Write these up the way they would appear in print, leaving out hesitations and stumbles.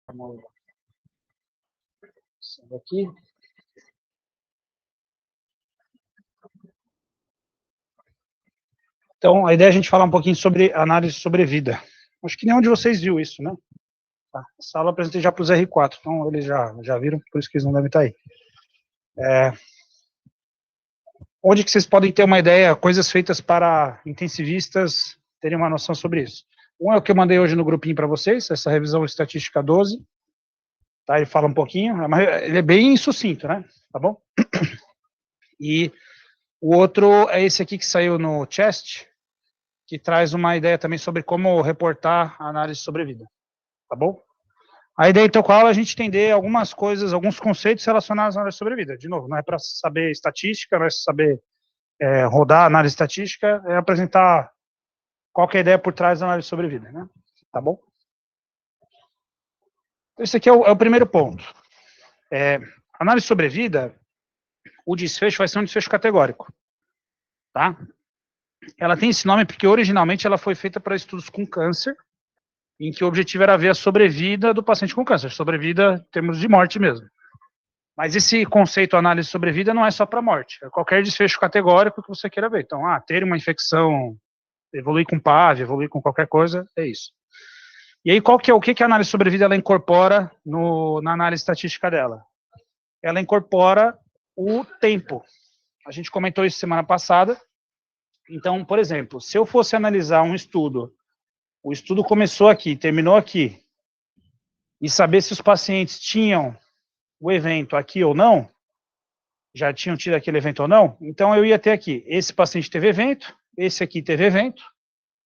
Vamos aqui. Então, a ideia é a gente falar um pouquinho sobre análise de sobrevida. Acho que nenhum de vocês viu isso, né? Tá. Essa aula eu apresentei já para os R4, então eles já viram, por isso que eles não devem estar aí. Onde que vocês podem ter uma ideia, coisas feitas para intensivistas terem uma noção sobre isso. Um é o que eu mandei hoje no grupinho para vocês, essa revisão estatística 12. Tá, ele fala um pouquinho, ele é bem sucinto, né? Tá bom? E o outro é esse aqui que saiu no Chest, que traz uma ideia também sobre como reportar a análise de sobrevida. Tá bom? A ideia, então, qual é a gente entender algumas coisas, alguns conceitos relacionados à análise de sobrevida. De novo, não é para saber estatística, não é saber rodar análise estatística, é apresentar qual que é a ideia por trás da análise de sobrevida, né? Tá bom? Então, esse aqui é o primeiro ponto. Análise de sobrevida, o desfecho vai ser um desfecho categórico, tá? Ela tem esse nome porque originalmente ela foi feita para estudos com câncer, em que o objetivo era ver a sobrevida do paciente com câncer, sobrevida em termos de morte mesmo. Mas esse conceito análise de sobrevida não é só para morte, é qualquer desfecho categórico que você queira ver. Então, ter uma infecção, evoluir com PAV, evoluir com qualquer coisa, é isso. E aí, o que a análise de sobrevida ela incorpora na análise estatística dela? Ela incorpora o tempo. A gente comentou isso semana passada. Então, por exemplo, se eu fosse analisar um estudo, o estudo começou aqui, terminou aqui, e saber se os pacientes tinham o evento aqui ou não, já tinham tido aquele evento ou não, então eu ia ter aqui, esse paciente teve evento, esse aqui teve evento,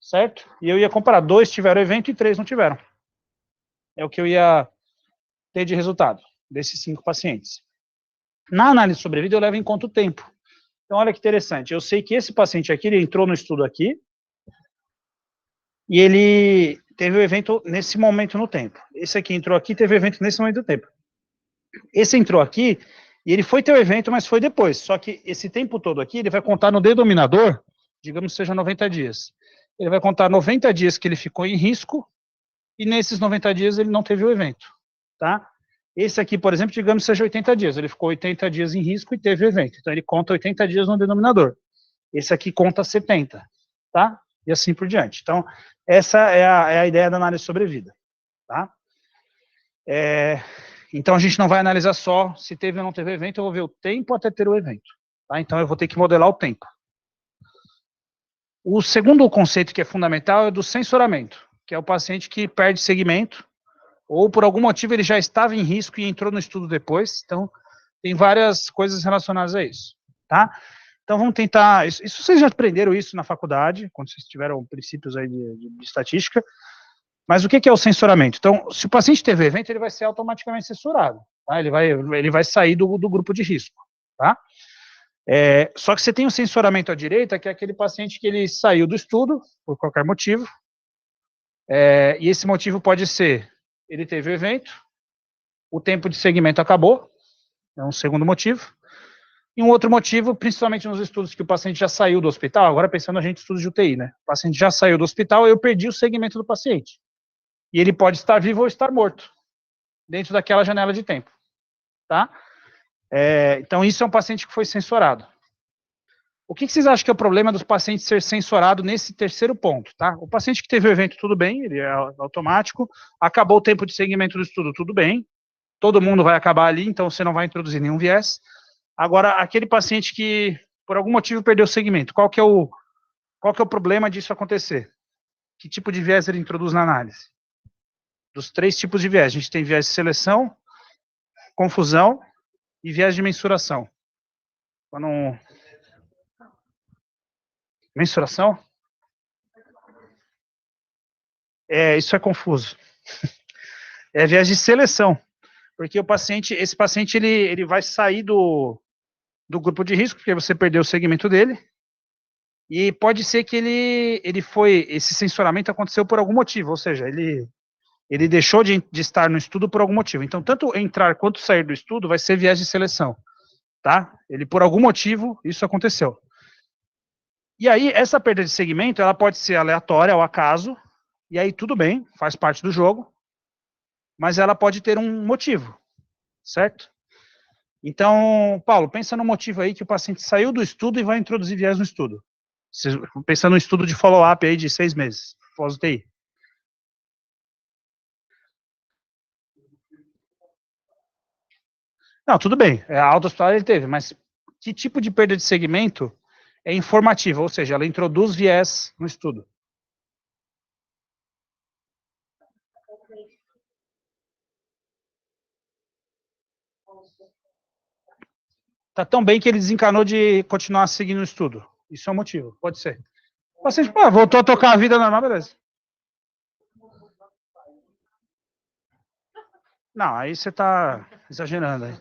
certo? E eu ia comparar, 2 tiveram evento e 3 não tiveram. É o que eu ia ter de resultado desses 5 pacientes. Na análise de sobrevida, eu levo em conta o tempo. Então, olha que interessante, eu sei que esse paciente aqui, ele entrou no estudo aqui, e ele teve o evento nesse momento no tempo. Esse aqui entrou aqui, teve o evento nesse momento do tempo. Esse entrou aqui, e ele foi ter o evento, mas foi depois. Só que esse tempo todo aqui, ele vai contar no denominador, digamos que seja 90 dias. Ele vai contar 90 dias que ele ficou em risco, e nesses 90 dias ele não teve o evento, tá? Esse aqui, por exemplo, digamos que seja 80 dias. Ele ficou 80 dias em risco e teve o evento. Então ele conta 80 dias no denominador. Esse aqui conta 70, tá? E assim por diante. Então, essa é a ideia da análise de sobrevida, tá? Então, a gente não vai analisar só se teve ou não teve evento, eu vou ver o tempo até ter o evento, tá? Então, eu vou ter que modelar o tempo. O segundo conceito que é fundamental é do censuramento, que é o paciente que perde segmento, ou por algum motivo ele já estava em risco e entrou no estudo depois, então, tem várias coisas relacionadas a isso, tá? Então, vamos tentar, isso vocês já aprenderam isso na faculdade, quando vocês tiveram princípios aí de estatística, mas o que é o censuramento? Então, se o paciente teve evento, ele vai ser automaticamente censurado, tá? Ele vai sair do grupo de risco, tá? Só que você tem o censuramento à direita, que é aquele paciente que ele saiu do estudo, por qualquer motivo, e esse motivo pode ser, ele teve o evento, o tempo de segmento acabou, é um segundo motivo, e um outro motivo, principalmente nos estudos que o paciente já saiu do hospital, agora pensando a gente em estudos de UTI, né? O paciente já saiu do hospital, eu perdi o segmento do paciente. E ele pode estar vivo ou estar morto, dentro daquela janela de tempo, tá? Então, isso é um paciente que foi censurado. O que vocês acham que é o problema dos pacientes ser censurado nesse terceiro ponto, tá? O paciente que teve o evento, tudo bem, ele é automático, acabou o tempo de segmento do estudo, tudo bem, todo mundo vai acabar ali, então você não vai introduzir nenhum viés. Agora, aquele paciente que, por algum motivo, perdeu o segmento, qual que é o problema disso acontecer? Que tipo de viés ele introduz na análise? Dos 3 tipos de viés, a gente tem viés de seleção, confusão e viés de mensuração. Mensuração? Isso é confuso. É viés de seleção, porque esse paciente ele vai sair do grupo de risco, porque você perdeu o segmento dele, e pode ser que esse censuramento aconteceu por algum motivo, ou seja, ele deixou de estar no estudo por algum motivo. Então, tanto entrar quanto sair do estudo vai ser viés de seleção, tá? Ele, por algum motivo, isso aconteceu. E aí, essa perda de segmento, ela pode ser aleatória, ao acaso, e aí tudo bem, faz parte do jogo. mas ela pode ter um motivo, certo? Então, Paulo, pensa no motivo aí que o paciente saiu do estudo e vai introduzir viés no estudo. Pensa no estudo de follow-up aí de 6 meses, pós-UTI. Não, tudo bem, a alta hospitalar ele teve, mas que tipo de perda de segmento é informativa, ou seja, ela introduz viés no estudo? Tá tão bem que ele desencanou de continuar seguindo o estudo. Isso é um motivo, pode ser. O paciente, pô, voltou a tocar a vida normal, beleza. Não, aí você tá exagerando aí.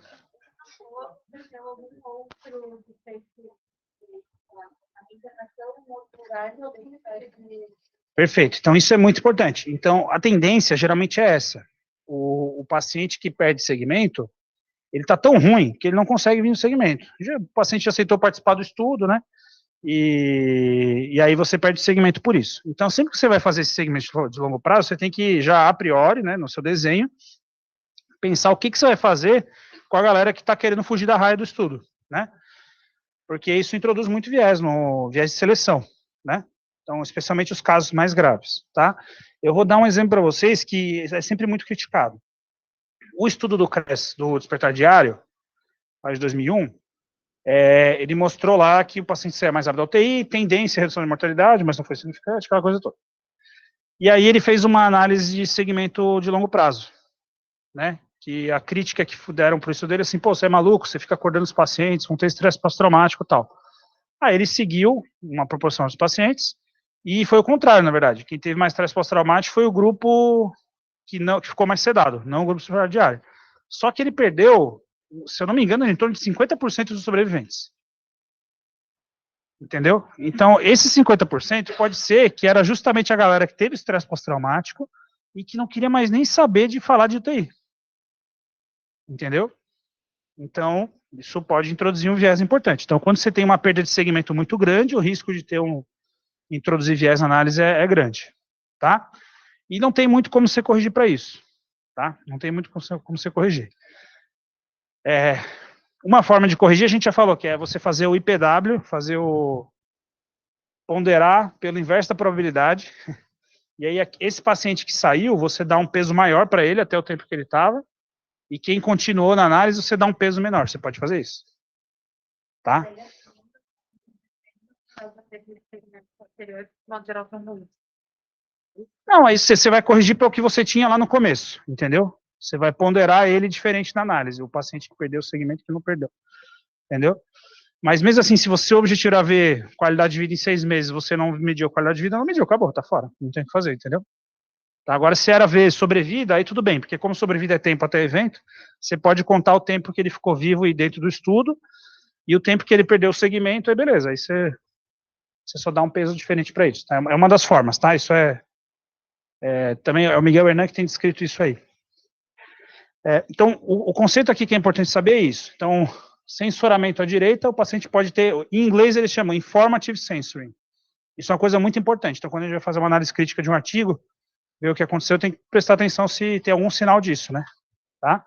Perfeito. Então, isso é muito importante. Então, a tendência geralmente é essa. O paciente que perde segmento, ele está tão ruim que ele não consegue vir no segmento. O paciente já aceitou participar do estudo, né? E aí você perde segmento por isso. Então, sempre que você vai fazer esse segmento de longo prazo, você tem que, já a priori, né, no seu desenho, pensar o que você vai fazer com a galera que está querendo fugir da raia do estudo, né? Porque isso introduz muito viés, no viés de seleção, né? Então, especialmente os casos mais graves, tá? Eu vou dar um exemplo para vocês que é sempre muito criticado. O estudo do CRES, do Despertar Diário, lá de 2001, ele mostrou lá que o paciente saia mais rápido da UTI, tendência à redução de mortalidade, mas não foi significante, aquela coisa toda. E aí ele fez uma análise de segmento de longo prazo, né? Que a crítica que deram para o estudo dele é assim, pô, você é maluco, você fica acordando os pacientes, vão ter estresse pós-traumático e tal. Aí ele seguiu uma proporção dos pacientes, e foi o contrário, na verdade. Quem teve mais estresse pós-traumático foi o grupo que ficou mais sedado, não o grupo diário. Só que ele perdeu, se eu não me engano, em torno de 50% dos sobreviventes. Entendeu? Então, esse 50% pode ser que era justamente a galera que teve estresse pós-traumático e que não queria mais nem saber de falar de UTI. Entendeu? Então, isso pode introduzir um viés importante. Então, quando você tem uma perda de segmento muito grande, o risco de ter introduzir viés na análise é grande, tá? E não tem muito como você corrigir para isso, tá? Não tem muito como você corrigir. Uma forma de corrigir, a gente já falou, que é você fazer o IPW, ponderar pelo inverso da probabilidade, e aí esse paciente que saiu, você dá um peso maior para ele até o tempo que ele estava, e quem continuou na análise, você dá um peso menor. Você pode fazer isso, tá? Não, aí você vai corrigir para o que você tinha lá no começo, entendeu? Você vai ponderar ele diferente na análise, o paciente que perdeu o segmento que não perdeu, entendeu? Mas mesmo assim, se você objetivo era ver qualidade de vida em 6 meses, você não mediu qualidade de vida, não mediu, acabou, tá fora, não tem o que fazer, entendeu? Tá, agora, se era ver sobrevida, aí tudo bem, porque como sobrevida é tempo até evento, você pode contar o tempo que ele ficou vivo e dentro do estudo, e o tempo que ele perdeu o segmento, aí beleza, aí você só dá um peso diferente para isso, tá? É uma das formas, tá? Isso também é o Miguel Hernan que tem descrito isso aí. Então, o conceito aqui que é importante saber é isso. Então, sensoramento à direita, o paciente pode ter, em inglês eles chamam informative sensoring. Isso é uma coisa muito importante. Então, quando a gente vai fazer uma análise crítica de um artigo, ver o que aconteceu, tem que prestar atenção se tem algum sinal disso, né? Tá?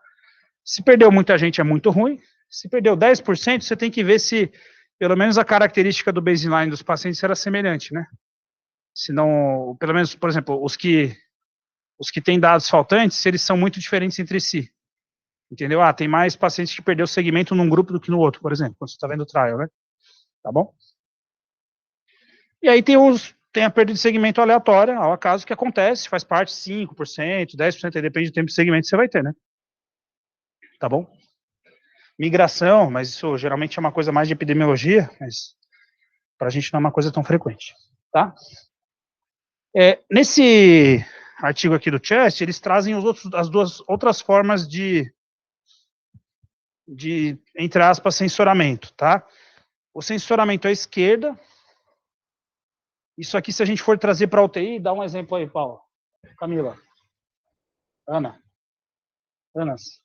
Se perdeu muita gente, é muito ruim. Se perdeu 10%, você tem que ver se, pelo menos, a característica do baseline dos pacientes era semelhante, né? Se não, pelo menos, por exemplo, os que têm dados faltantes, eles são muito diferentes entre si. Entendeu? Tem mais pacientes que perdeu segmento num grupo do que no outro, por exemplo, quando você está vendo o trial, né? Tá bom? E aí tem a perda de segmento aleatória, ao acaso que acontece, faz parte 5%, 10%, aí depende do tempo de segmento que você vai ter, né? Tá bom? Migração, mas isso geralmente é uma coisa mais de epidemiologia, mas para a gente não é uma coisa tão frequente, tá? Nesse artigo aqui do Chest, eles trazem as duas outras formas de, entre aspas, sensoramento, tá? O sensoramento à esquerda, isso aqui, se a gente for trazer para a UTI, dá um exemplo aí, Paulo. Camila. Ana. Anas.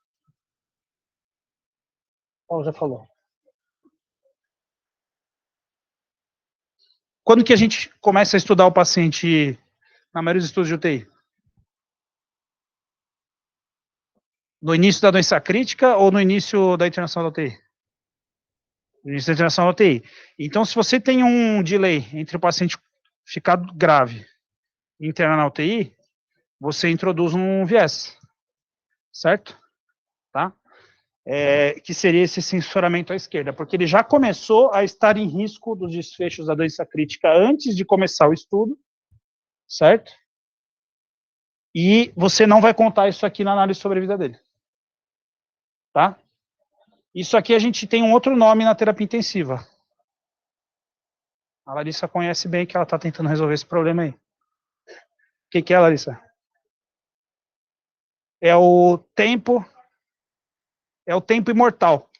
Paulo já falou. Quando que a gente começa a estudar o paciente na maioria dos estudos de UTI? No início da doença crítica ou no início da internação da UTI? No início da internação da UTI. Então, se você tem um delay entre o paciente ficar grave e internar na UTI, você introduz um viés, certo? Tá? Que seria esse censuramento à esquerda, porque ele já começou a estar em risco dos desfechos da doença crítica antes de começar o estudo, certo? E você não vai contar isso aqui na análise de sobrevida dele. Tá? Isso aqui a gente tem um outro nome na terapia intensiva. A Larissa conhece bem que ela está tentando resolver esse problema aí. O que é, Larissa? É o tempo imortal.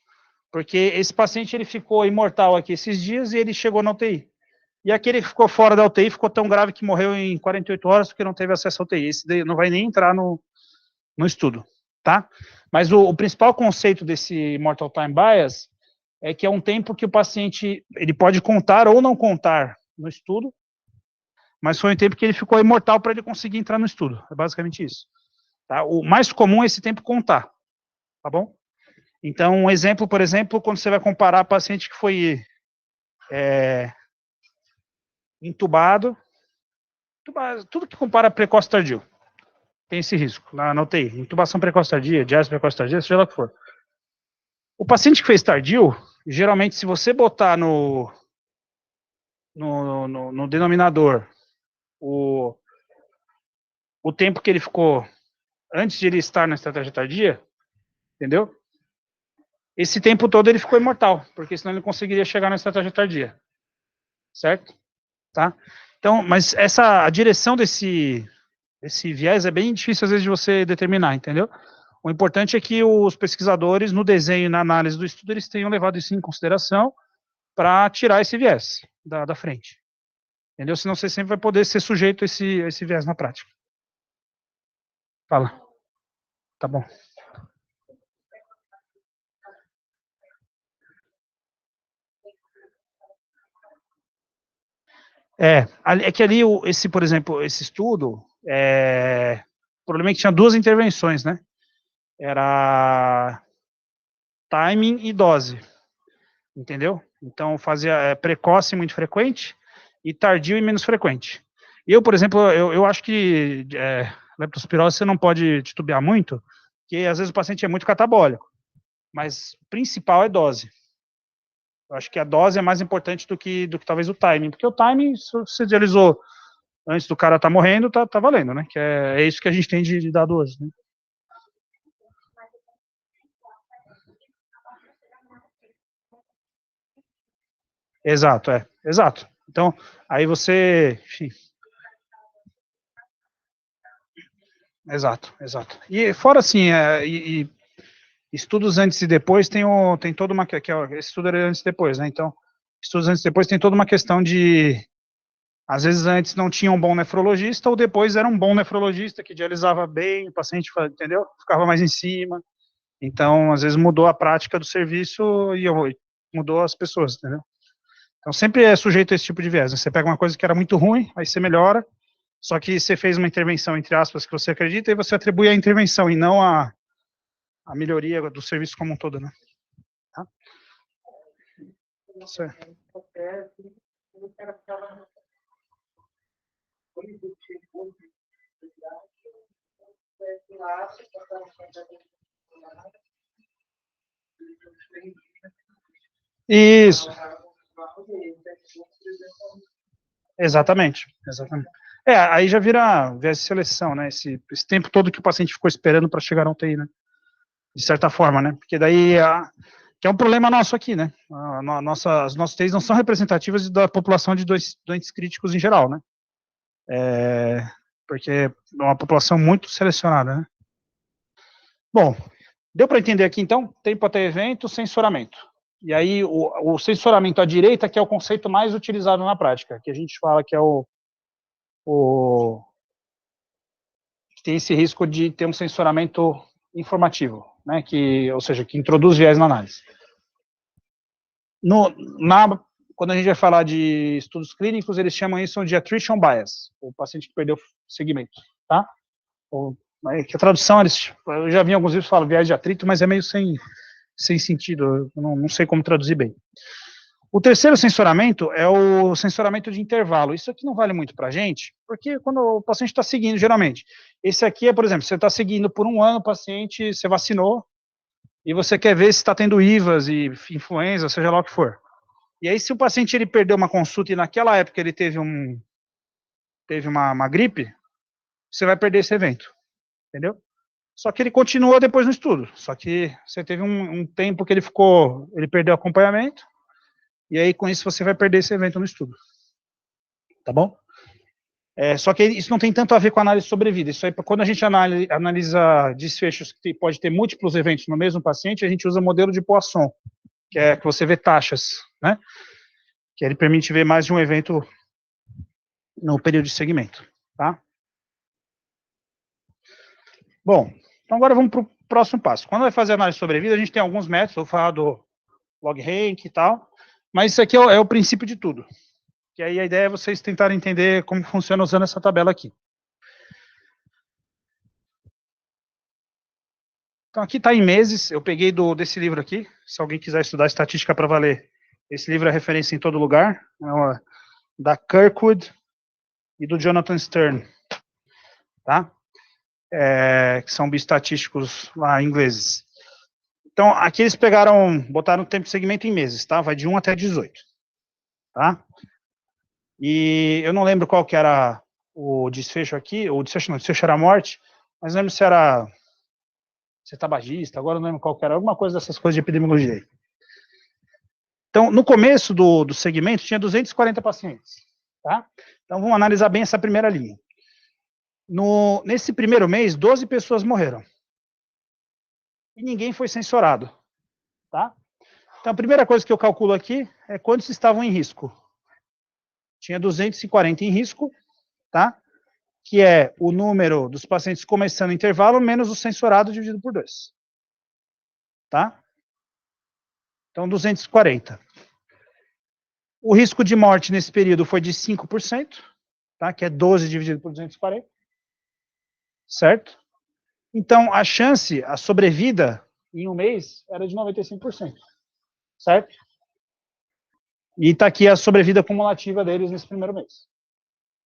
Porque esse paciente ele ficou imortal aqui esses dias e ele chegou na UTI. E aquele que ficou fora da UTI ficou tão grave que morreu em 48 horas porque não teve acesso à UTI. Esse não vai nem entrar no estudo, tá? Mas o principal conceito desse mortal time bias é que é um tempo que o paciente ele pode contar ou não contar no estudo, mas foi um tempo que ele ficou imortal para ele conseguir entrar no estudo. É basicamente isso. Tá? O mais comum é esse tempo contar, tá bom? Então, um exemplo, por exemplo, quando você vai comparar paciente que foi entubado, tudo que compara precoce tardio tem esse risco na UTI. Intubação precoce tardia, diálise precoce tardia, seja lá o que for. O paciente que fez tardio, geralmente, se você botar no denominador o tempo que ele ficou antes de ele estar na estratégia tardia, entendeu? Esse tempo todo ele ficou imortal, porque senão ele não conseguiria chegar na estratégia tardia. Certo? Tá? Então, mas a direção desse viés é bem difícil às vezes de você determinar, entendeu? O importante é que os pesquisadores, no desenho e na análise do estudo, eles tenham levado isso em consideração para tirar esse viés da frente. Entendeu? Senão você sempre vai poder ser sujeito a esse viés na prática. Fala. Tá bom. É que ali, por exemplo, esse estudo, o problema é que tinha duas intervenções, né? Era timing e dose, entendeu? Então, fazia precoce muito frequente e tardio e menos frequente. Eu, por exemplo, eu acho que leptospirose você não pode titubear muito, porque às vezes o paciente é muito catabólico, mas o principal é dose. Eu acho que a dose é mais importante do que talvez o timing, porque o timing, se você dialisou antes do cara estar morrendo, tá valendo, né? Que é isso que a gente tem de dado hoje, né? Exato, exato. Então, aí você, enfim. Exato. E fora assim, estudos antes e depois tem toda uma, esse estudo era antes e depois, né? Então, estudos antes e depois tem toda uma questão de, às vezes antes não tinha um bom nefrologista, ou depois era um bom nefrologista que dialisava bem, o paciente, entendeu? Ficava mais em cima. Então, às vezes mudou a prática do serviço e mudou as pessoas, entendeu? Então, sempre é sujeito a esse tipo de viés. Você pega uma coisa que era muito ruim, aí você melhora, só que você fez uma intervenção, entre aspas, que você acredita, e você atribui a intervenção, e não a melhoria do serviço como um todo, né? Tá? Isso é. Isso. Exatamente. Aí já vira viés de seleção, né? Esse tempo todo que o paciente ficou esperando para chegar ao UTI, né? De certa forma, né? Porque daí que é um problema nosso aqui, né? As nossas UTIs não são representativas da população de doentes críticos em geral, né? Porque é uma população muito selecionada, né? Bom, deu para entender aqui, então? Tempo até evento, censuramento. E aí, o censuramento à direita, que é o conceito mais utilizado na prática, que a gente fala que é que tem esse risco de ter um censuramento informativo, né? Ou seja, que introduz viés na análise. Quando a gente vai falar de estudos clínicos, eles chamam isso de attrition bias, o paciente que perdeu segmento, tá? que a tradução, eu já vi em alguns livros que falam viés de atrito, mas é meio sem sentido, eu não sei como traduzir bem. O terceiro censuramento é o censuramento de intervalo. Isso aqui não vale muito para a gente, porque quando o paciente está seguindo, geralmente. Esse aqui é, por exemplo, você está seguindo por um ano o paciente, você vacinou, e você quer ver se está tendo IVAs e influenza, seja lá o que for. E aí, se o paciente ele perdeu uma consulta e naquela época ele teve uma gripe, você vai perder esse evento, entendeu? Só que ele continuou depois no estudo. Só que você teve um tempo que ele perdeu acompanhamento, e aí com isso você vai perder esse evento no estudo. Tá bom? Só que isso não tem tanto a ver com análise de sobrevida. Isso aí, quando a gente analisa desfechos que pode ter múltiplos eventos no mesmo paciente, a gente usa o modelo de Poisson, que é que você vê taxas, né? Que ele permite ver mais de um evento no período de segmento, tá? Bom, então agora vamos para o próximo passo. Quando vai fazer análise de sobrevida, a gente tem alguns métodos, vou falar do log rank e tal, mas isso aqui é o princípio de tudo. Que aí a ideia é vocês tentarem entender como funciona usando essa tabela aqui. Então aqui está em meses, eu peguei desse livro aqui, se alguém quiser estudar estatística para valer, esse livro é referência em todo lugar, da Kirkwood e do Jonathan Stern, tá? Que são bioestatísticos lá ingleses. Então, aqui eles botaram o tempo de segmento em meses, tá? Vai de 1 até 18, tá? E eu não lembro qual que era o desfecho aqui, o desfecho era a morte, mas não lembro se era tabagista, agora não lembro qual que era, alguma coisa dessas coisas de epidemiologia. Então, no começo do segmento, tinha 240 pacientes, tá? Então, vamos analisar bem essa primeira linha. Nesse primeiro mês, 12 pessoas morreram. E ninguém foi censurado, tá? Então, a primeira coisa que eu calculo aqui é quantos estavam em risco. Tinha 240 em risco, tá? Que é o número dos pacientes começando o intervalo menos o censurado dividido por 2. Tá? Então, 240. O risco de morte nesse período foi de 5%, tá? Que é 12 dividido por 240. Certo? Então, a sobrevida em um mês era de 95%. Certo? E está aqui a sobrevida cumulativa deles nesse primeiro mês.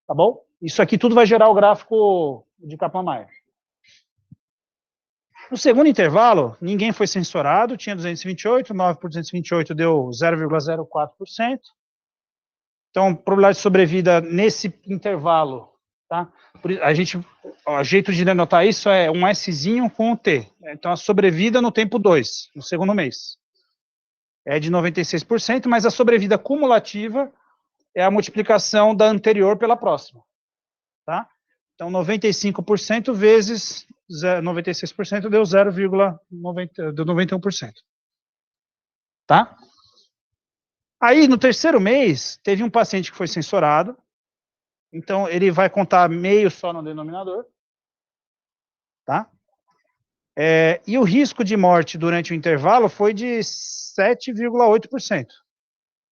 Tá bom? Isso aqui tudo vai gerar o gráfico de Kaplan-Meier. No segundo intervalo, ninguém foi censurado, tinha 228, 9 por 228 deu 0,04%. Então, probabilidade de sobrevida nesse intervalo, tá? O jeito de denotar isso é um Szinho com o T. Então, a sobrevida no tempo 2, no segundo mês, é de 96%, mas a sobrevida cumulativa é a multiplicação da anterior pela próxima, tá? Então, 95% vezes 96% deu 91%. Tá? Aí, no terceiro mês, teve um paciente que foi censurado. Então, ele vai contar meio só no denominador. Tá? E o risco de morte durante o intervalo foi de 7,8%.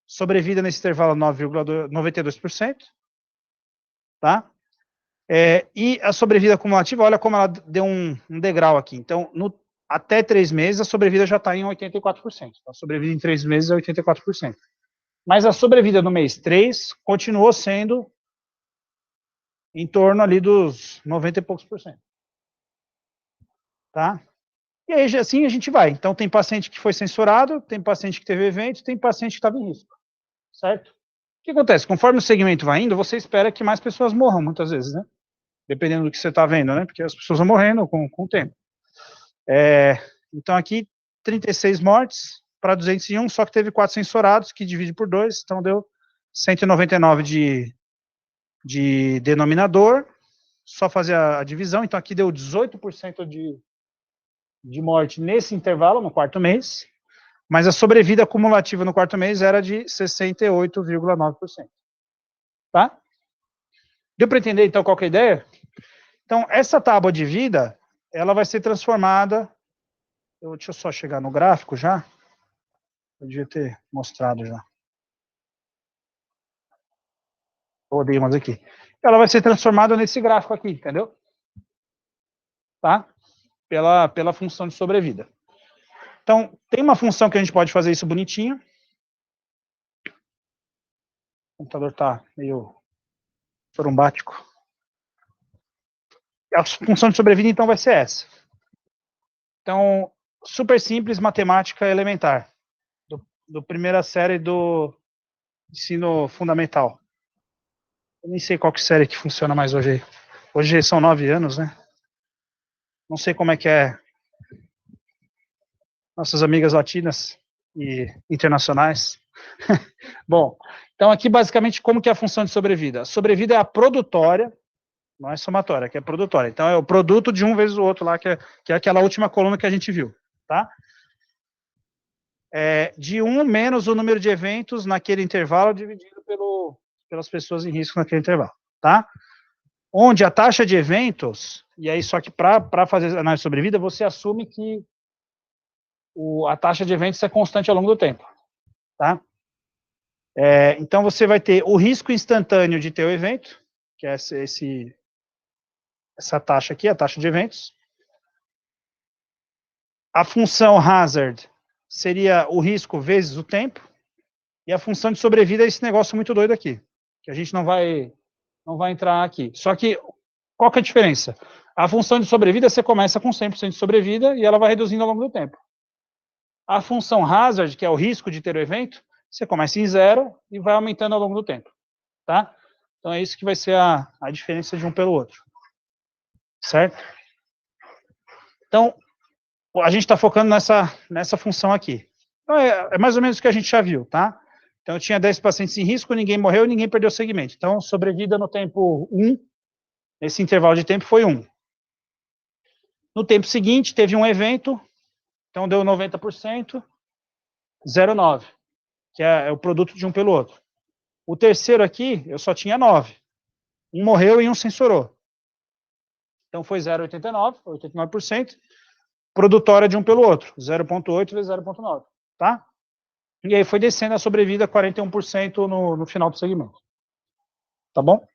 Sobrevida nesse intervalo, 92%. Tá? E a sobrevida acumulativa, olha como ela deu um degrau aqui. Então, até 3 meses, a sobrevida já está em 84%. A sobrevida em 3 meses é 84%. Mas a sobrevida no mês 3 continuou sendo em torno ali dos 90 e poucos por cento. Tá? E aí, assim, a gente vai. Então, tem paciente que foi censurado, tem paciente que teve evento, tem paciente que estava em risco. Certo? O que acontece? Conforme o segmento vai indo, você espera que mais pessoas morram, muitas vezes, né? Dependendo do que você está vendo, né? Porque as pessoas vão morrendo com o tempo. Então, aqui, 36 mortes para 201, só que teve 4 censurados, que divide por 2, então deu 199 de denominador, só fazer a divisão, então aqui deu 18% de morte nesse intervalo, no quarto mês, mas a sobrevida acumulativa no quarto mês era de 68,9%. Tá? Deu para entender, então, qual que é a ideia? Então, essa tábua de vida, ela vai ser transformada... Deixa eu só chegar no gráfico já. Eu devia ter mostrado já. Eu odeio mais aqui. Ela vai ser transformada nesse gráfico aqui, entendeu? tá? Pela função de sobrevida. Então, tem uma função que a gente pode fazer isso bonitinho. O computador está meio sorumbático. A função de sobrevida, então, vai ser essa. Então, super simples, matemática elementar. Do primeira série do ensino fundamental. Eu nem sei qual que série que funciona mais hoje. Hoje são 9 anos, né? Não sei como é que é nossas amigas latinas e internacionais. Bom, então aqui basicamente como que é a função de sobrevida? A sobrevida é a produtória, não é somatória, que é produtória. Então é o produto de um vezes o outro lá, que é aquela última coluna que a gente viu, tá? De 1 menos o número de eventos naquele intervalo dividido pelas pessoas em risco naquele intervalo, tá? Onde a taxa de eventos, e aí só que para fazer análise de sobrevida, você assume que a taxa de eventos é constante ao longo do tempo, tá? Então você vai ter o risco instantâneo de ter o evento, que é essa taxa aqui, a taxa de eventos. A função hazard seria o risco vezes o tempo, e a função de sobrevida é esse negócio muito doido aqui, que a gente não vai entrar aqui. Só que, qual que é a diferença? A função de sobrevida, você começa com 100% de sobrevida, e ela vai reduzindo ao longo do tempo. A função hazard, que é o risco de ter o evento, você começa em 0 e vai aumentando ao longo do tempo, tá? Então é isso que vai ser a diferença de um pelo outro, certo? Então, a gente está focando nessa função aqui. Então, é mais ou menos o que a gente já viu, tá? Então, eu tinha 10 pacientes em risco, ninguém morreu, ninguém perdeu o segmento. Então, sobrevida no tempo 1, esse intervalo de tempo foi 1. No tempo seguinte, teve um evento, então deu 90%, 0,9, que é o produto de um pelo outro. O terceiro aqui, eu só tinha 9. Um morreu e um censurou. Então, foi 0,89, 89%, produtória de um pelo outro, 0,8 vezes 0,9, tá? E aí foi descendo a sobrevida 41% no final do segmento. Tá bom?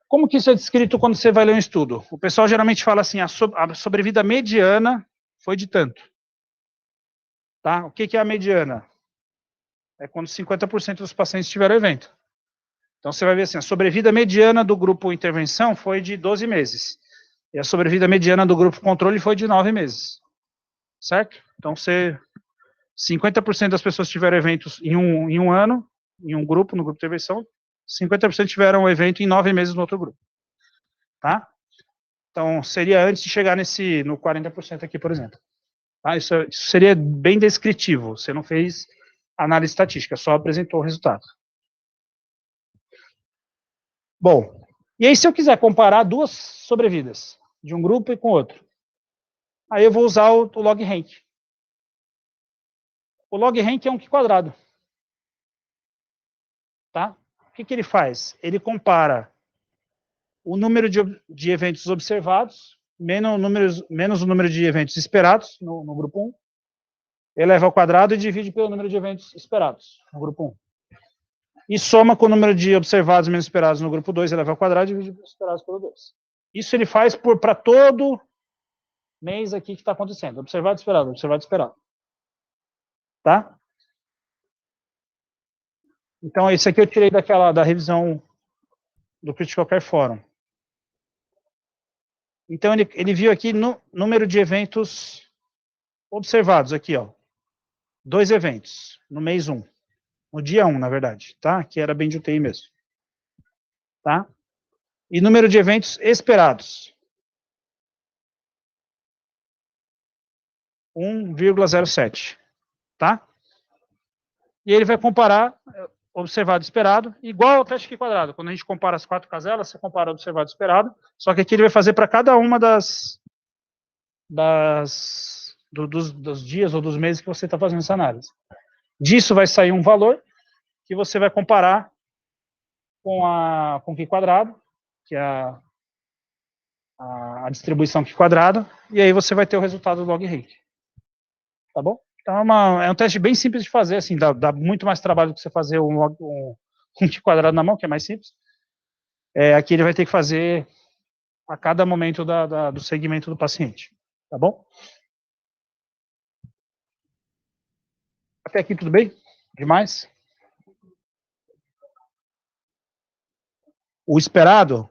Como que isso é descrito quando você vai ler um estudo? O pessoal geralmente fala assim, a sobrevida mediana foi de tanto. Tá? O que é a mediana? É quando 50% dos pacientes tiveram evento. Então você vai ver assim, a sobrevida mediana do grupo intervenção foi de 12 meses. E a sobrevida mediana do grupo controle foi de 9 meses. Certo? Então 50% das pessoas tiveram eventos em um ano, em um grupo, no grupo de intervenção, 50% tiveram o evento em 9 meses no outro grupo. Tá? Então, seria antes de chegar no 40% aqui, por exemplo. Tá? Isso seria bem descritivo, você não fez análise estatística, só apresentou o resultado. Bom, e aí se eu quiser comparar duas sobrevidas, de um grupo e com outro, aí eu vou usar o log rank. O log rank é um quadrado. Tá? O que ele faz? Ele compara o número de eventos observados, menos o número de eventos esperados no grupo 1, eleva ao quadrado e divide pelo número de eventos esperados no grupo 1. E soma com o número de observados menos esperados no grupo 2, eleva ao quadrado e divide pelos esperados pelo 2. Isso ele faz para todo mês aqui que está acontecendo. Observado, esperado, observado, esperado. Tá? Então, esse aqui eu tirei da revisão do Critical Care Forum. Então, ele viu aqui no número de eventos observados aqui, ó. 2 eventos no mês 1. No dia 1, na verdade, tá? Que era bem de UTI mesmo. Tá? E número de eventos esperados. 1,07. Tá? E ele vai comparar observado e esperado, igual ao teste quadrado. Quando a gente compara as 4 caselas, você compara observado e esperado, só que aqui ele vai fazer para cada uma dos dias ou dos meses que você está fazendo essa análise. Disso vai sair um valor que você vai comparar com o Q quadrado, que é a distribuição Q quadrado, e aí você vai ter o resultado do log rank. Tá bom? Então é um teste bem simples de fazer, assim, dá muito mais trabalho do que você fazer um Q quadrado na mão, que é mais simples. Aqui ele vai ter que fazer a cada momento do segmento do paciente, tá bom? Até aqui tudo bem? Demais? O esperado,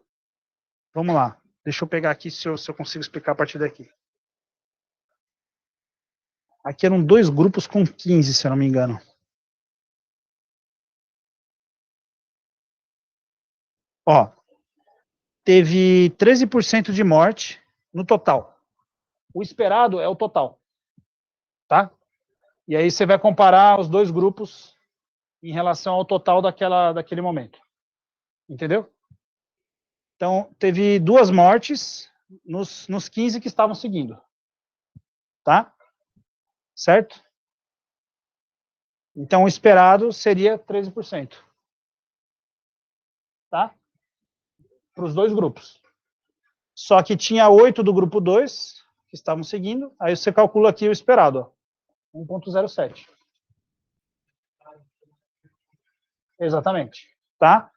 vamos lá, deixa eu pegar aqui se eu consigo explicar a partir daqui. Aqui eram 2 grupos com 15, se eu não me engano. Ó, teve 13% de morte no total. O esperado é o total, tá? E aí você vai comparar os 2 grupos em relação ao total daquele momento. Entendeu? Então, teve 2 mortes nos 15 que estavam seguindo. Tá? Certo? Então, o esperado seria 13%. Tá? Para os 2 grupos. Só que tinha 8 do grupo 2 que estavam seguindo, aí você calcula aqui o esperado, ó, 1,07. Exatamente. Tá?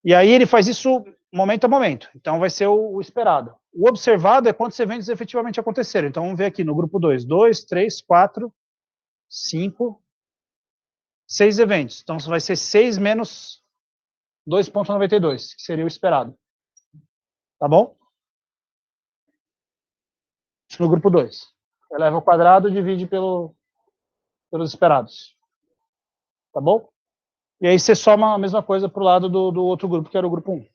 E aí ele faz isso momento a momento. Então, vai ser o esperado. O observado é quantos eventos efetivamente aconteceram. Então, vamos ver aqui no grupo 2. 2, 3, 4, 5, 6 eventos. Então, vai ser 6 menos 2,92, que seria o esperado. Tá bom? Isso no grupo 2. Eleva ao quadrado e divide pelos esperados. Tá bom? E aí você soma a mesma coisa para o lado do outro grupo, que era o grupo 1.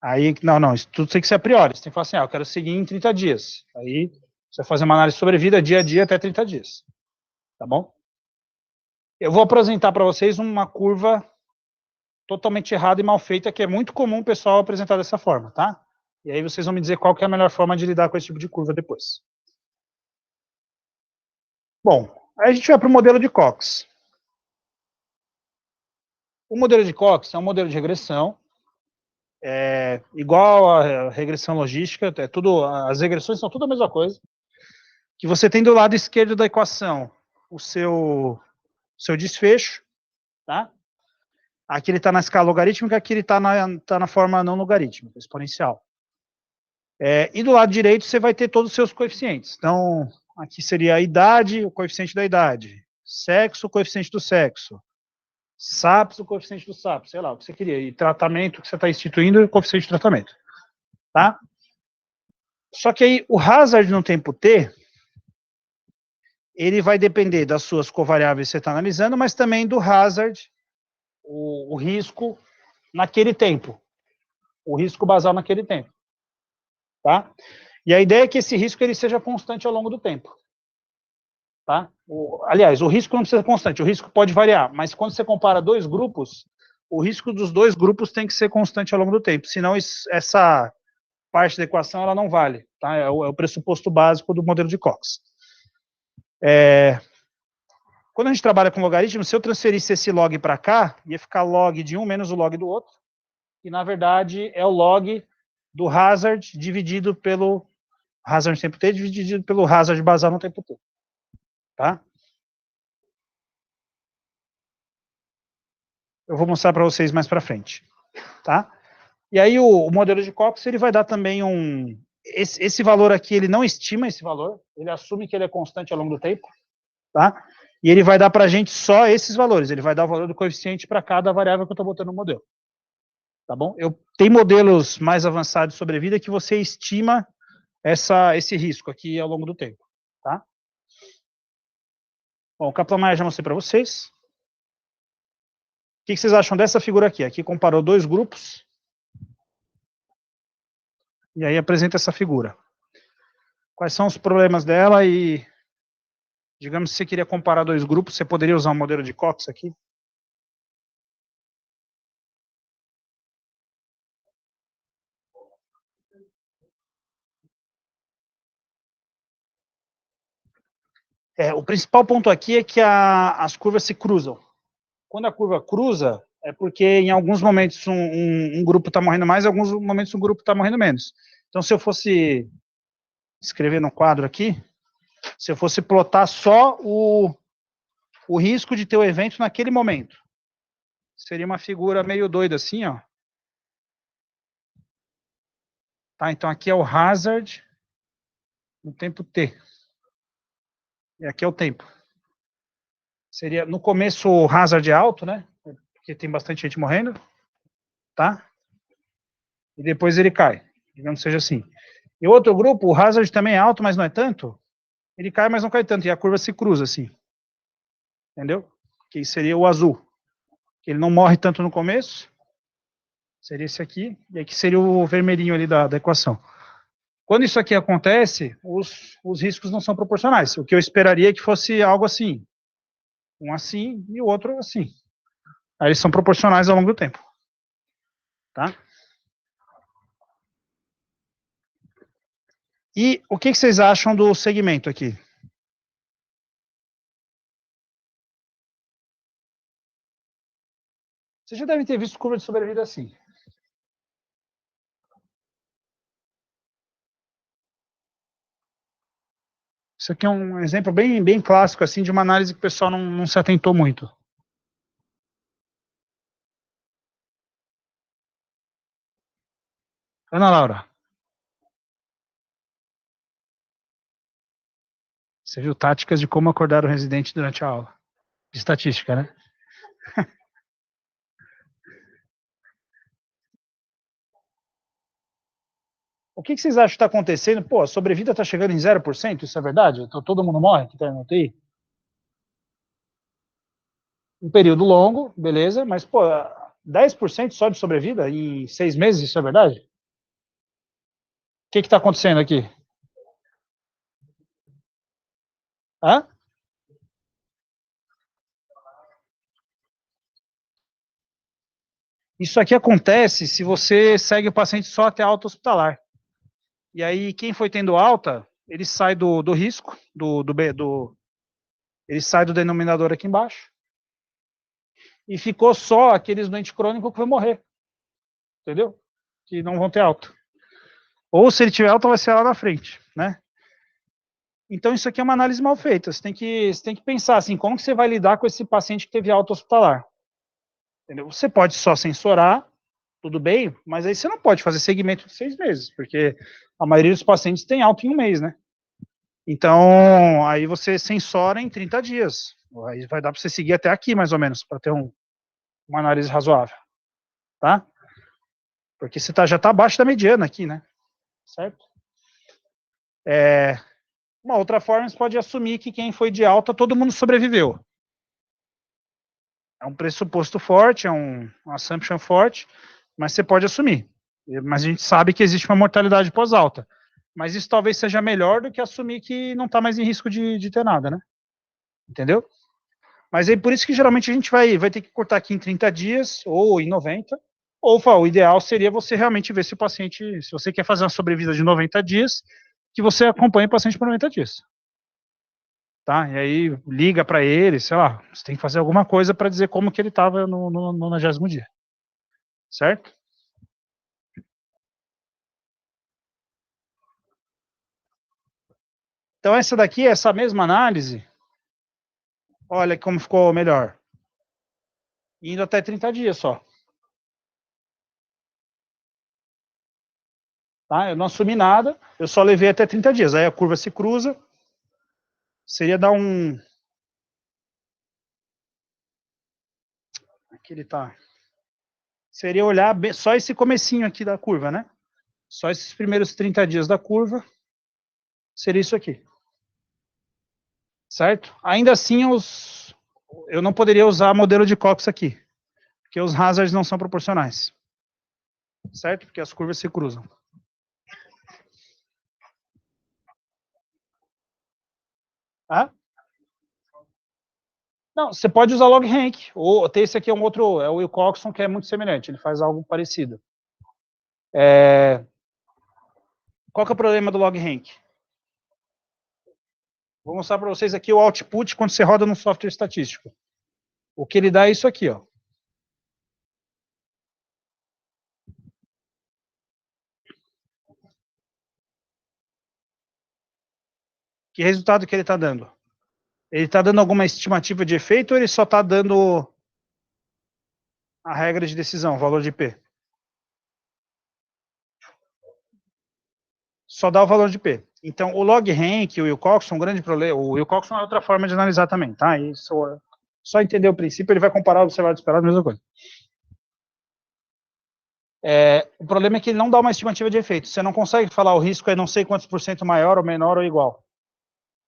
Aí, não, isso tudo tem que ser a priori. Você tem que falar assim, eu quero seguir em 30 dias. Aí, você vai fazer uma análise sobre vida dia a dia até 30 dias. Tá bom? Eu vou apresentar para vocês uma curva totalmente errada e mal feita, que é muito comum o pessoal apresentar dessa forma, tá? E aí vocês vão me dizer qual que é a melhor forma de lidar com esse tipo de curva depois. Bom, aí a gente vai para o modelo de Cox. O modelo de Cox é um modelo de regressão, igual a regressão logística, as regressões são tudo a mesma coisa, que você tem do lado esquerdo da equação o seu desfecho, tá? Aqui ele está na escala logarítmica, aqui ele está na forma não logarítmica, exponencial. E do lado direito você vai ter todos os seus coeficientes. Então, aqui seria a idade, o coeficiente da idade, sexo, o coeficiente do sexo, SAPS, o coeficiente do SAPS, sei lá, o que você queria, e tratamento que você está instituindo, o coeficiente de tratamento. Tá? Só que aí, o hazard no tempo t, ele vai depender das suas covariáveis que você está analisando, mas também do hazard, o risco naquele tempo, o risco basal naquele tempo. Tá? E a ideia é que esse risco ele seja constante ao longo do tempo. Tá? Aliás, o risco não precisa ser constante, o risco pode variar, mas quando você compara 2 grupos, o risco dos 2 grupos tem que ser constante ao longo do tempo, senão essa parte da equação ela não vale. Tá? É o pressuposto básico do modelo de Cox. Quando a gente trabalha com logaritmo, se eu transferisse esse log para cá, ia ficar log de um menos o log do outro, e na verdade é o log do hazard dividido pelo hazard no tempo t, dividido pelo hazard basal no tempo t. Tá? Eu vou mostrar para vocês mais para frente. Tá? E aí o modelo de Cox ele vai dar também esse valor aqui, ele não estima esse valor, ele assume que ele é constante ao longo do tempo. Tá? E ele vai dar para a gente só esses valores, ele vai dar o valor do coeficiente para cada variável que eu estou botando no modelo. Tá bom? Tem modelos mais avançados de sobrevida que você estima esse risco aqui ao longo do tempo. Tá? Bom, o Kaplan-Meier já mostrei para vocês. O que vocês acham dessa figura aqui? Aqui comparou 2 grupos. E aí apresenta essa figura. Quais são os problemas dela e, digamos, se você queria comparar 2 grupos, você poderia usar um modelo de Cox aqui? O principal ponto aqui é que as curvas se cruzam. Quando a curva cruza, é porque em alguns momentos um grupo está morrendo mais, em alguns momentos um grupo está morrendo menos. Então, se eu fosse escrever no quadro aqui, se eu fosse plotar só o risco de ter o evento naquele momento. Seria uma figura meio doida assim, ó. Tá, então aqui é o hazard no tempo t. E aqui é o tempo. Seria, no começo, o hazard é alto, né? Porque tem bastante gente morrendo. Tá? E depois ele cai. Digamos que seja assim. E outro grupo, o hazard também é alto, mas não é tanto. Ele cai, mas não cai tanto. E a curva se cruza assim. Entendeu? Que seria o azul. Ele não morre tanto no começo. Seria esse aqui. E aqui seria o vermelhinho ali da equação. Quando isso aqui acontece, os riscos não são proporcionais. O que eu esperaria é que fosse algo assim. Um assim e o outro assim. Aí eles são proporcionais ao longo do tempo. Tá? E o que vocês acham do segmento aqui? Vocês já devem ter visto curva de sobrevida assim. Isso aqui é um exemplo bem clássico assim de uma análise que o pessoal não se atentou muito. Ana Laura, você viu táticas de como acordar o residente durante a aula? De estatística, né? O que vocês acham que está acontecendo? Pô, a sobrevida está chegando em 0%, isso é verdade? Então todo mundo morre que está na UTI? Um período longo, beleza, mas, pô, 10% só de sobrevida em 6 meses, isso é verdade? O que está acontecendo aqui? Hã? Isso aqui acontece se você segue o paciente só até a alta hospitalar. E aí, quem foi tendo alta, ele sai do risco, ele sai do denominador aqui embaixo, e ficou só aqueles doentes crônicos que vão morrer, entendeu? Que não vão ter alta. Ou se ele tiver alta, vai ser lá na frente, né? Então, isso aqui é uma análise mal feita. Você tem que pensar assim, como que você vai lidar com esse paciente que teve alta hospitalar? Entendeu? Você pode só censurar, tudo bem, mas aí você não pode fazer segmento de 6 meses, porque a maioria dos pacientes tem alta em um mês, né? Então, aí você censora em 30 dias. Aí vai dar para você seguir até aqui, mais ou menos, para ter uma análise razoável, tá? Porque você já está abaixo da mediana aqui, né? Certo? Uma outra forma, você pode assumir que quem foi de alta, todo mundo sobreviveu. É um pressuposto forte, é um assumption forte, mas você pode assumir. Mas a gente sabe que existe uma mortalidade pós-alta. Mas isso talvez seja melhor do que assumir que não está mais em risco de ter nada, né? Entendeu? Mas é por isso que geralmente a gente vai ter que cortar aqui em 30 dias ou em 90. Ou o ideal seria você realmente ver se o paciente, se você quer fazer uma sobrevida de 90 dias, que você acompanhe o paciente por 90 dias. Tá? E aí liga para ele, sei lá, você tem que fazer alguma coisa para dizer como que ele estava no 90º dia. Certo? Então essa daqui, essa mesma análise, olha como ficou melhor. Indo até 30 dias só. Tá? Eu não assumi nada, eu só levei até 30 dias. Aí a curva se cruza, seria dar um... Aqui ele tá... Seria olhar só esse comecinho aqui da curva, né? Só esses primeiros 30 dias da curva, seria isso aqui. Certo? Ainda assim, eu não poderia usar modelo de Cox aqui, porque os hazards não são proporcionais. Certo? Porque as curvas se cruzam. Ah? Não, você pode usar log rank, ou ter esse aqui é um outro, é o Will Coxon, que é muito semelhante, ele faz algo parecido. Qual que é o problema do log rank? Vou mostrar para vocês aqui o output quando você roda num software estatístico. O que ele dá é isso aqui, ó. Que resultado que ele está dando? Ele está dando alguma estimativa de efeito ou ele só está dando a regra de decisão, o valor de P? Só dá o valor de P. Então, o log rank e o Wilcox são um grande problema. O Wilcox é outra forma de analisar também, tá? Isso, só entender o princípio, ele vai comparar o observado e esperado, a mesma coisa. O problema é que ele não dá uma estimativa de efeito. Você não consegue falar o risco é não sei quantos por cento maior ou menor ou igual.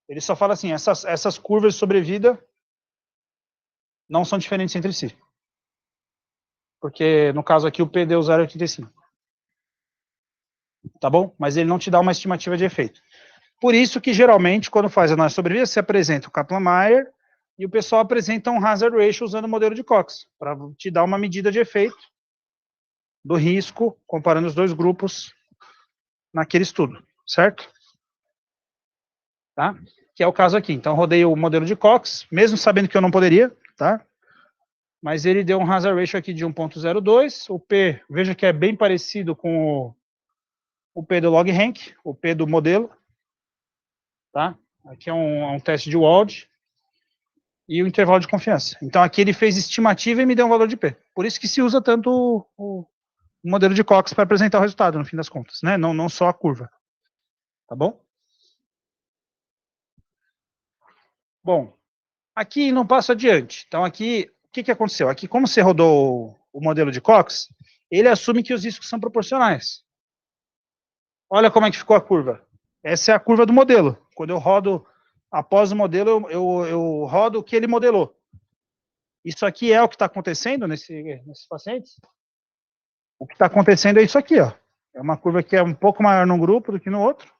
Ele só fala assim, essas curvas de sobrevida não são diferentes entre si. Porque, no caso aqui, o P deu 0,85. Tá bom? Mas ele não te dá uma estimativa de efeito. Por isso que, geralmente, quando faz a análise de sobrevida, você apresenta o Kaplan-Meier e o pessoal apresenta um hazard ratio usando o modelo de Cox, para te dar uma medida de efeito do risco, comparando os dois grupos naquele estudo, certo? Tá? Que é o caso aqui. Então, rodei o modelo de Cox, mesmo sabendo que eu não poderia, tá? Mas ele deu um hazard ratio aqui de 1,02. O P, veja que é bem parecido com o P do log rank, o P do modelo, tá? Aqui é um teste de Wald e o intervalo de confiança. Então, aqui ele fez estimativa e me deu um valor de P. Por isso que se usa tanto o modelo de Cox para apresentar o resultado, no fim das contas, né? Não só a curva. Tá bom? Bom, aqui não passo adiante. Então, aqui, o que aconteceu? Aqui, como você rodou o modelo de Cox, ele assume que os riscos são proporcionais. Olha como é que ficou a curva. Essa é a curva do modelo. Quando eu rodo após o modelo, eu rodo o que ele modelou. Isso aqui é o que está acontecendo nesses pacientes? O que está acontecendo é isso aqui, ó. É uma curva que é um pouco maior num grupo do que no outro.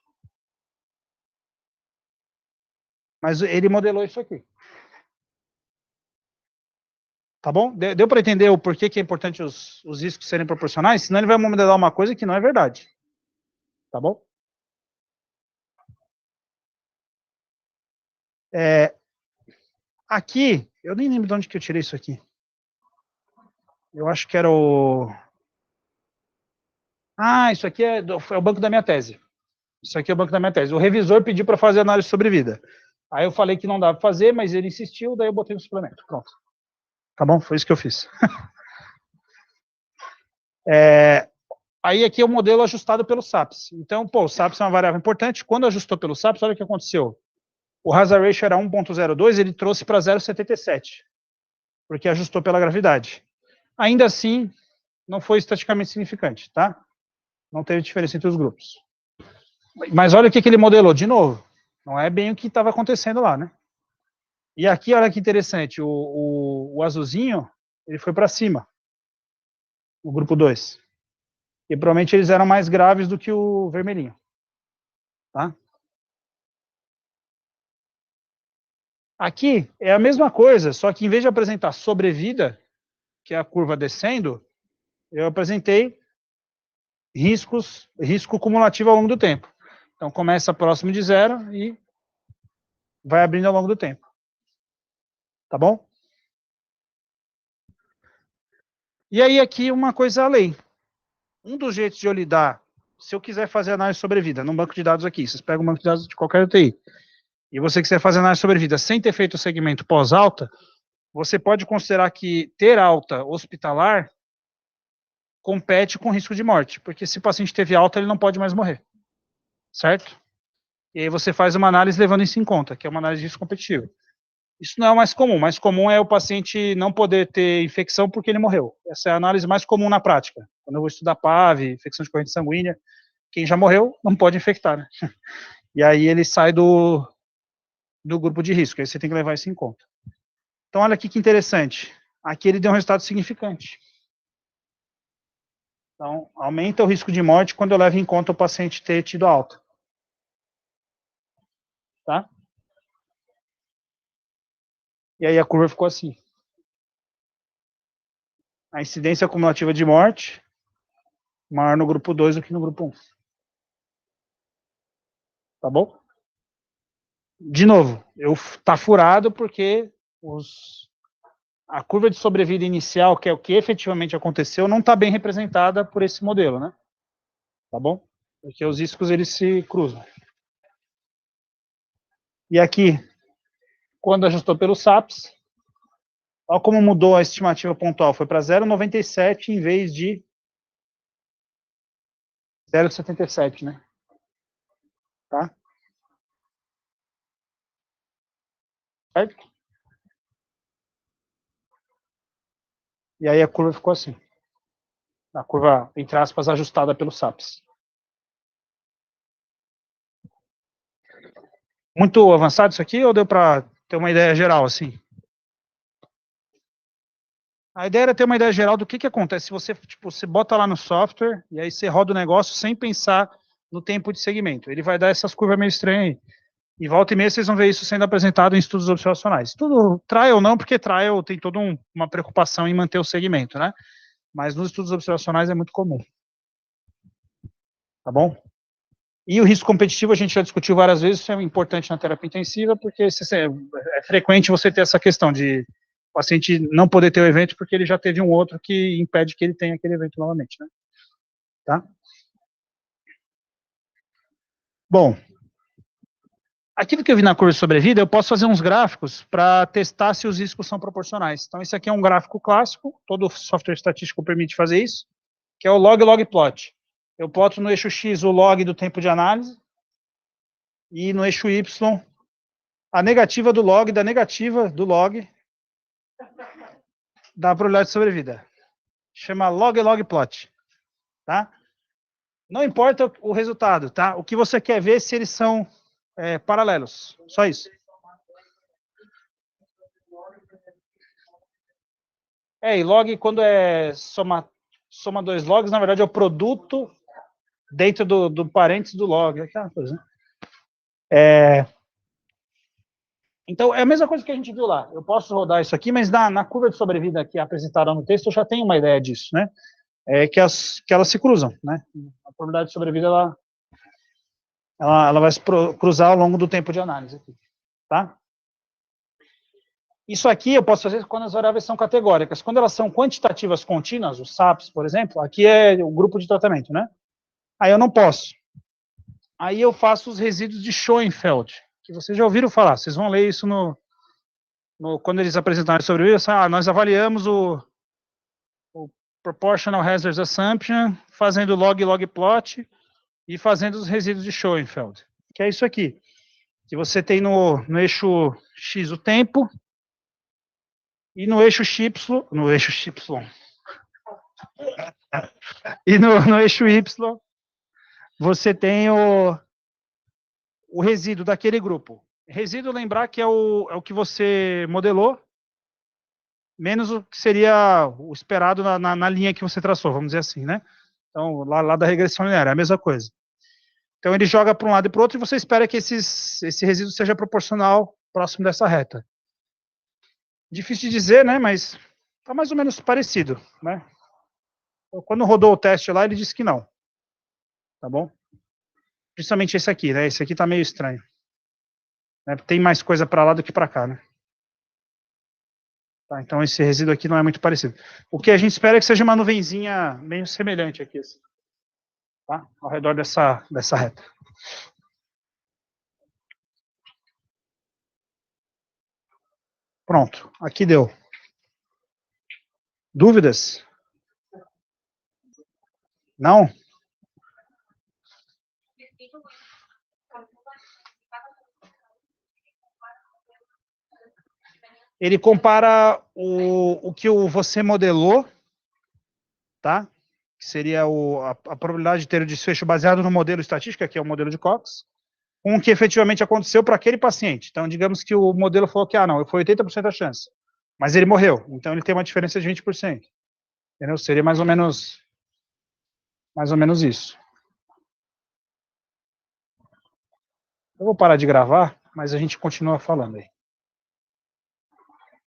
Mas ele modelou isso aqui. Tá bom? Deu para entender o porquê que é importante os riscos serem proporcionais? Senão ele vai modelar uma coisa que não é verdade. Tá bom? Aqui, eu nem lembro de onde que eu tirei isso aqui. Eu acho que era o... Ah, isso aqui é o banco da minha tese. Isso aqui é o banco da minha tese. O revisor pediu para fazer análise sobre vida. Aí eu falei que não dava para fazer, mas ele insistiu, daí eu botei no suplemento. Pronto. Tá bom? Foi isso que eu fiz. Aí aqui é o modelo ajustado pelo SAPS. Então, o SAPS é uma variável importante. Quando ajustou pelo SAPS, olha o que aconteceu. O hazard ratio era 1,02, ele trouxe para 0,77, porque ajustou pela gravidade. Ainda assim, não foi estatisticamente significante, tá? Não teve diferença entre os grupos. Mas olha o que ele modelou, de novo. Não é bem o que estava acontecendo lá, né? E aqui, olha que interessante, o azulzinho, ele foi para cima, o grupo 2. E provavelmente eles eram mais graves do que o vermelhinho. Tá? Aqui é a mesma coisa, só que em vez de apresentar sobrevida, que é a curva descendo, eu apresentei risco cumulativo ao longo do tempo. Então, começa próximo de zero e vai abrindo ao longo do tempo. Tá bom? E aí, aqui, uma coisa além. Um dos jeitos de eu lidar, se eu quiser fazer análise de sobrevida, num banco de dados aqui, vocês pegam um banco de dados de qualquer UTI, e você quiser fazer análise de sobrevida sem ter feito o segmento pós-alta, você pode considerar que ter alta hospitalar compete com risco de morte, porque se o paciente teve alta, ele não pode mais morrer. Certo? E aí você faz uma análise levando isso em conta, que é uma análise de risco competitivo. Isso não é o mais comum. O mais comum é o paciente não poder ter infecção porque ele morreu. Essa é a análise mais comum na prática. Quando eu vou estudar PAV, infecção de corrente sanguínea, quem já morreu não pode infectar, né? E aí ele sai do grupo de risco. Aí você tem que levar isso em conta. Então, olha aqui que interessante. Aqui ele deu um resultado significante. Então, aumenta o risco de morte quando eu levo em conta o paciente ter tido alta. Tá? E aí a curva ficou assim. A incidência acumulativa de morte maior no grupo 2 do que no grupo 1. Tá bom? De novo, tá furado porque a curva de sobrevida inicial, que é o que efetivamente aconteceu, não está bem representada por esse modelo, né? Tá bom? Porque os riscos, eles se cruzam. E aqui, quando ajustou pelo SAPS, olha como mudou a estimativa pontual, foi para 0,97 em vez de 0,77, né? Tá? Certo? E aí a curva ficou assim. A curva, entre aspas, ajustada pelo SAPS. Muito avançado isso aqui ou deu para ter uma ideia geral, assim? A ideia era ter uma ideia geral do que acontece se você, tipo, você bota lá no software e aí você roda o negócio sem pensar no tempo de segmento. Ele vai dar essas curvas meio estranhas aí. E volta e meia vocês vão ver isso sendo apresentado em estudos observacionais. Tudo trial não, porque trial tem toda uma preocupação em manter o segmento, né? Mas nos estudos observacionais é muito comum. Tá bom? E o risco competitivo a gente já discutiu várias vezes, isso é importante na terapia intensiva, porque é frequente você ter essa questão de o paciente não poder ter o evento porque ele já teve um outro que impede que ele tenha aquele evento novamente, né? Tá? Bom, aquilo que eu vi na curva de sobrevida, eu posso fazer uns gráficos para testar se os riscos são proporcionais. Então, esse aqui é um gráfico clássico, todo software estatístico permite fazer isso, que é o log-log plot. Eu ploto no eixo X o log do tempo de análise, e no eixo Y a negativa do log da negativa do log da probabilidade de sobrevida. Chama log-log plot, tá? Não importa o resultado, tá? O que você quer ver é se eles são paralelos, só isso. E log, quando é soma dois logs, na verdade é o produto dentro do parênteses do log, aquela coisa, né? Então, é a mesma coisa que a gente viu lá. Eu posso rodar isso aqui, mas na curva de sobrevida que apresentaram no texto, eu já tenho uma ideia disso, né? Que elas se cruzam, né? A probabilidade de sobrevida, ela vai se cruzar ao longo do tempo de análise aqui, tá? Isso aqui eu posso fazer quando as variáveis são categóricas. Quando elas são quantitativas contínuas, os SAPs, por exemplo, aqui é o grupo de tratamento, né? Aí eu não posso. Aí eu faço os resíduos de Schoenfeld, que vocês já ouviram falar. Vocês vão ler isso quando eles apresentarem sobre isso. Nós avaliamos o Proportional Hazard Assumption, fazendo log-log plot e fazendo os resíduos de Schoenfeld, que é isso aqui. Que você tem no eixo X o tempo, e no eixo Y, e no eixo Y, você tem o resíduo daquele grupo. Resíduo, lembrar que é o que você modelou, menos o que seria o esperado na linha que você traçou, vamos dizer assim, né? Então, lá da regressão linear, é a mesma coisa. Então, ele joga para um lado e para o outro, e você espera que esse resíduo seja proporcional próximo dessa reta. Difícil de dizer, né? Mas está mais ou menos parecido, né? Quando rodou o teste lá, ele disse que não. Tá bom? Principalmente esse aqui, né? Esse aqui tá meio estranho. Né? Tem mais coisa para lá do que para cá, né? Tá, então esse resíduo aqui não é muito parecido. O que a gente espera é que seja uma nuvenzinha meio semelhante aqui, assim, tá? Ao redor dessa reta. Pronto, aqui deu. Dúvidas? Não? Ele compara o que você modelou, tá? Que seria a probabilidade de ter o desfecho baseado no modelo estatístico, que é o modelo de Cox, com o que efetivamente aconteceu para aquele paciente. Então, digamos que o modelo falou que, não, foi 80% a chance, mas ele morreu, então ele tem uma diferença de 20%. Entendeu? Seria mais ou menos isso. Eu vou parar de gravar, mas a gente continua falando aí.